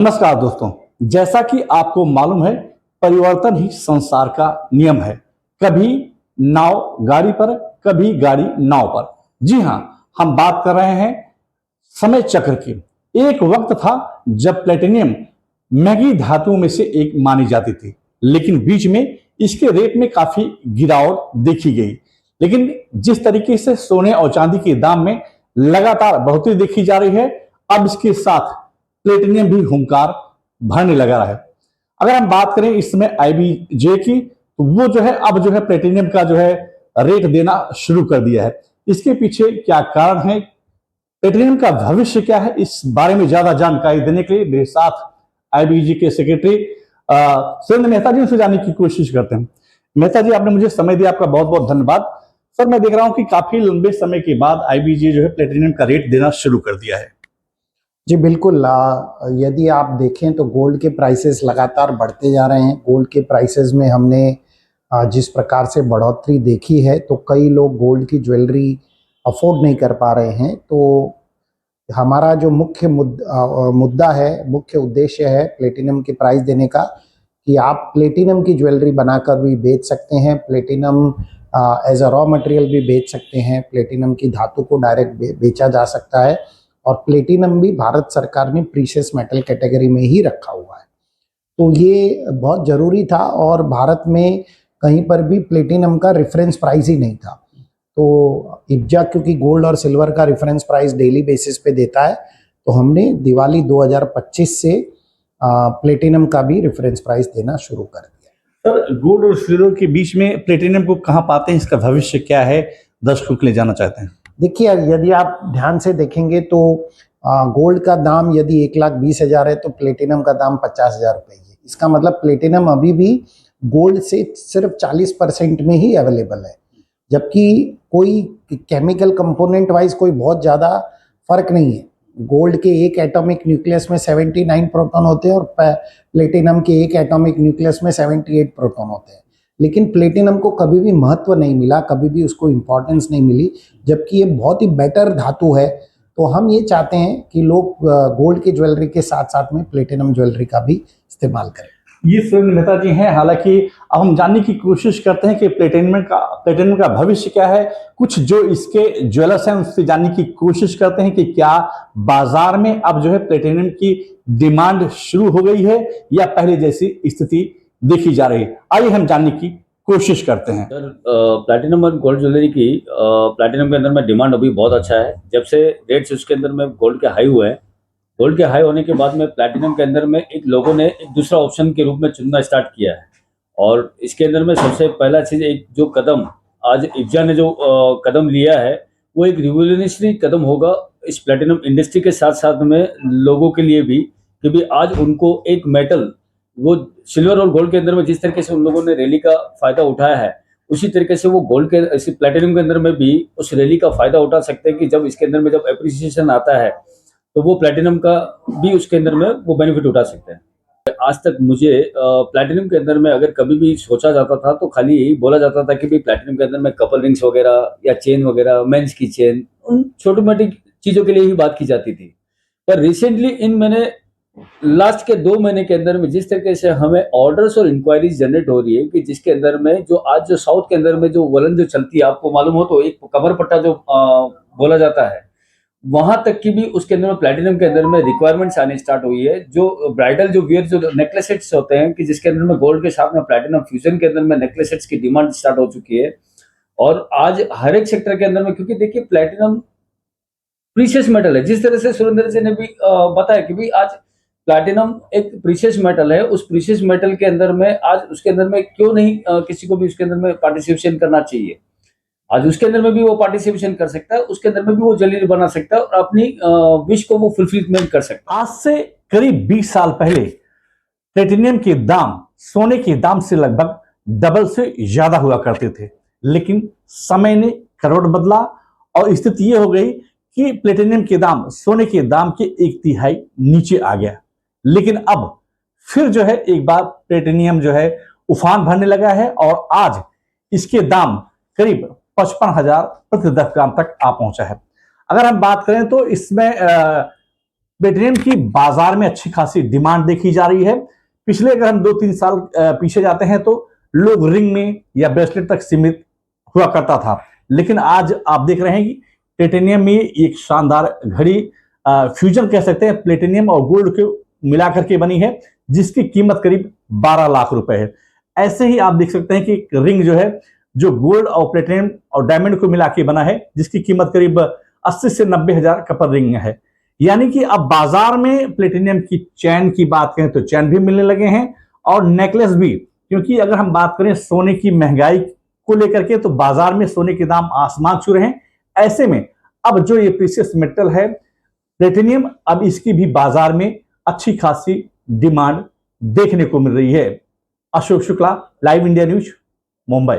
नमस्कार दोस्तों। जैसा कि आपको मालूम है, परिवर्तन ही संसार का नियम है। कभी नाव गाड़ी पर, कभी गाड़ी नाव पर। जी हाँ, हम बात कर रहे हैं समय चक्र की। एक वक्त था जब प्लेटिनियम महंगी धातुओं में से एक मानी जाती थी, लेकिन बीच में इसके रेट में काफी गिरावट देखी गई। लेकिन जिस तरीके से सोने और चांदी के दाम में लगातार बढ़ोतरी देखी जा रही है, अब इसके साथ प्लेटिनियम भी हुंकार भरने लगा है। अगर हम बात करें इस समय आईबीजे की, तो वो जो है अब जो है प्लेटिनियम का जो है रेट देना शुरू कर दिया है। इसके पीछे क्या कारण है, प्लेटिनियम का भविष्य क्या है, इस बारे में ज्यादा जानकारी देने के लिए मेरे साथ आईबीजे के सेक्रेटरी सुरेंद्र मेहता जी से जानने की कोशिश करते हैं। मेहता जी, आपने मुझे समय दिया, आपका बहुत बहुत धन्यवाद। सर, मैं देख रहा हूं कि काफी लंबे समय के बाद आईबीजे जो है प्लेटिनियम का रेट देना शुरू कर दिया है। जी बिल्कुल। यदि आप देखें तो गोल्ड के प्राइसेस लगातार बढ़ते जा रहे हैं। गोल्ड के प्राइसेस में हमने जिस प्रकार से बढ़ोतरी देखी है, तो कई लोग गोल्ड की ज्वेलरी अफोर्ड नहीं कर पा रहे हैं। तो हमारा जो मुख्य मुद्दा है, मुख्य उद्देश्य है प्लेटिनम के प्राइस देने का, कि आप प्लेटिनम की ज्वेलरी बनाकर भी बेच सकते हैं, platinum as a raw material भी बेच सकते हैं, प्लेटिनम की धातु को डायरेक्ट बेचा जा सकता है। और प्लेटिनम भी भारत सरकार ने प्रीशियस मेटल कैटेगरी में ही रखा हुआ है। तो ये बहुत ज़रूरी था, और भारत में कहीं पर भी प्लेटिनम का रेफरेंस प्राइस ही नहीं था। तो इब्जा क्योंकि गोल्ड और सिल्वर का रेफरेंस प्राइस डेली बेसिस पे देता है, तो हमने दिवाली 2025 से प्लेटिनम का भी रेफरेंस प्राइस देना शुरू कर दिया। सर, गोल्ड और सिल्वर के बीच में प्लेटिनियम को कहाँ पाते हैं, इसका भविष्य क्या है, दर्शकों के लिए जानना चाहते हैं। देखिए, यदि आप ध्यान से देखेंगे तो गोल्ड का दाम यदि 1,20,000 है, तो प्लेटिनम का दाम 50,000 रुपये है। इसका मतलब प्लेटिनम अभी भी गोल्ड से सिर्फ 40% में ही अवेलेबल है, जबकि कोई केमिकल कंपोनेंट वाइज कोई बहुत ज़्यादा फर्क नहीं है। गोल्ड के एक एटॉमिक न्यूक्लियस में 79 प्रोटॉन होते हैं, और प्लेटिनम के एक एटॉमिक न्यूक्लियस में 78 प्रोटॉन होते हैं। लेकिन प्लेटिनम को कभी भी महत्व नहीं मिला, कभी भी उसको इम्पोर्टेंस नहीं मिली, जबकि ये बहुत ही बेटर धातु है। तो हम ये चाहते हैं कि लोग गोल्ड की ज्वेलरी के साथ साथ में प्लेटिनम ज्वेलरी का भी इस्तेमाल करें। ये सुरेंद्र मेहता जी हैं। हालांकि अब हम जानने की कोशिश करते हैं कि प्लेटिनम का भविष्य क्या है। कुछ जो इसके ज्वेलर्स हैं उनसे जानने की कोशिश करते हैं कि क्या बाजार में अब जो है प्लेटिनम की डिमांड शुरू हो गई है या पहले जैसी स्थिति देखी जा रही है। आइए हम जानने की कोशिश करते हैं। सर, प्लैटिनम और गोल्ड ज्वेलरी की प्लैटिनम के अंदर में डिमांड अभी बहुत अच्छा है। जब से रेट्स उसके अंदर में गोल्ड के हाई हुए हैं, गोल्ड के हाई होने के बाद में प्लैटिनम के अंदर में एक लोगों ने एक दूसरा ऑप्शन के रूप में चुनना स्टार्ट किया है। और इसके अंदर में सबसे पहला चीज़, एक जो कदम आज इब्जा ने जो कदम लिया है, वो एक रिवोल्यूशनरी कदम होगा इस प्लैटिनम इंडस्ट्री के साथ साथ में लोगों के लिए भी, क्योंकि आज उनको एक मेटल, वो सिल्वर और गोल्ड के अंदर में जिस तरीके से उन लोगों ने रैली का फायदा उठाया है, उसी तरीके से वो गोल्ड के इस प्लैटिनम के अंदर में भी उस रैली का फायदा उठा सकते हैं कि जब इसके अंदर में जब एप्रिसिएशन आता है, तो वो प्लैटिनम का भी उसके अंदर में वो बेनिफिट उठा सकते हैं। आज तक मुझे प्लैटिनम के अंदर में अगर कभी भी सोचा जाता था, तो खाली यही बोला जाता था कि भाई प्लैटिनम के अंदर में कपल रिंग्स वगैरह या चेन वगैरह, मेंस की चेन, उन छोटी मोटी चीज़ों के लिए ही बात की जाती थी। पर रिसेंटली इन मैंने लास्ट के 2 महीने के अंदर में जिस तरीके से हमें ऑर्डर्स और इंक्वायरीज जनरेट हो रही है, कि जिसके अंदर में जो आज जो साउथ के अंदर में जो वलन जो चलती है, आपको मालूम हो तो एक कमर पट्टा जो बोला जाता है, वहां तक की भी उसके अंदर में प्लैटिनम के अंदर में रिक्वायरमेंट्स आने स्टार्ट हुई है। जो ब्राइडल जो वियर जो नेकलेस सेट्स होते हैं, कि जिसके अंदर में गोल्ड के साथ में प्लैटिनम फ्यूजन के अंदर में नेकलेस सेट्स की डिमांड स्टार्ट हो चुकी है। और आज हर एक सेक्टर के अंदर में, क्योंकि देखिए प्लैटिनम प्रीशियस मेटल है, जिस तरह से सुरेंद्र जी ने भी बताया कि भाई आज प्लैटिनम एक प्रीशियस मेटल है, उस प्रीशियस मेटल के अंदर में आज उसके अंदर में क्यों नहीं किसी को भी उसके अंदर में पार्टिसिपेशन करना चाहिए। आज उसके अंदर में भी वो पार्टिसिपेशन कर सकता है, उसके अंदर में भी वो ज्वेलरी बना सकता है और अपनी विश को वो फुलफिलमेंट कर सकता है। आज से करीब 20 साल पहले प्लेटिनियम के दाम सोने के दाम से लगभग डबल से ज्यादा हुआ करते थे, लेकिन समय ने करवट बदला और स्थिति यह हो गई कि प्लेटिनियम के दाम सोने के दाम के 1/3 नीचे आ गया। लेकिन अब फिर जो है एक बार प्लेटिनियम जो है उफान भरने लगा है और आज इसके दाम करीब 55,000 प्रति 10 ग्राम तक आ पहुंचा है। अगर हम बात करें तो इसमें प्लेटिनियम की बाजार में अच्छी खासी डिमांड देखी जा रही है। पिछले अगर हम 2-3 साल पीछे जाते हैं तो लोग रिंग में या ब्रेसलेट तक सीमित हुआ करता था, लेकिन आज आप देख रहे हैं कि प्लेटिनियम में एक शानदार घड़ी फ्यूजन कह सकते हैं, प्लेटिनियम और गोल्ड को मिलाकर के बनी है, जिसकी कीमत करीब 12 लाख रुपए है। ऐसे ही आप देख सकते हैं कि रिंग जो है, जो गोल्ड और प्लेटिनियम और डायमंड को मिला के बना है, जिसकी कीमत करीब 80 से 90 हजार का पर रिंग है। यानी कि अब बाजार में प्लेटिनियम की चैन की बात करें तो चैन भी मिलने लगे हैं और नेकलेस भी, क्योंकि अगर हम बात करें सोने की महंगाई को लेकर के तो बाजार में सोने के दाम आसमान छू रहे हैं। ऐसे में अब जो ये प्रीशियस मेटल है प्लेटिनियम, अब इसकी भी बाजार में अच्छी खासी डिमांड देखने को मिल रही है। Ashok Shukla, live India news, Mumbai.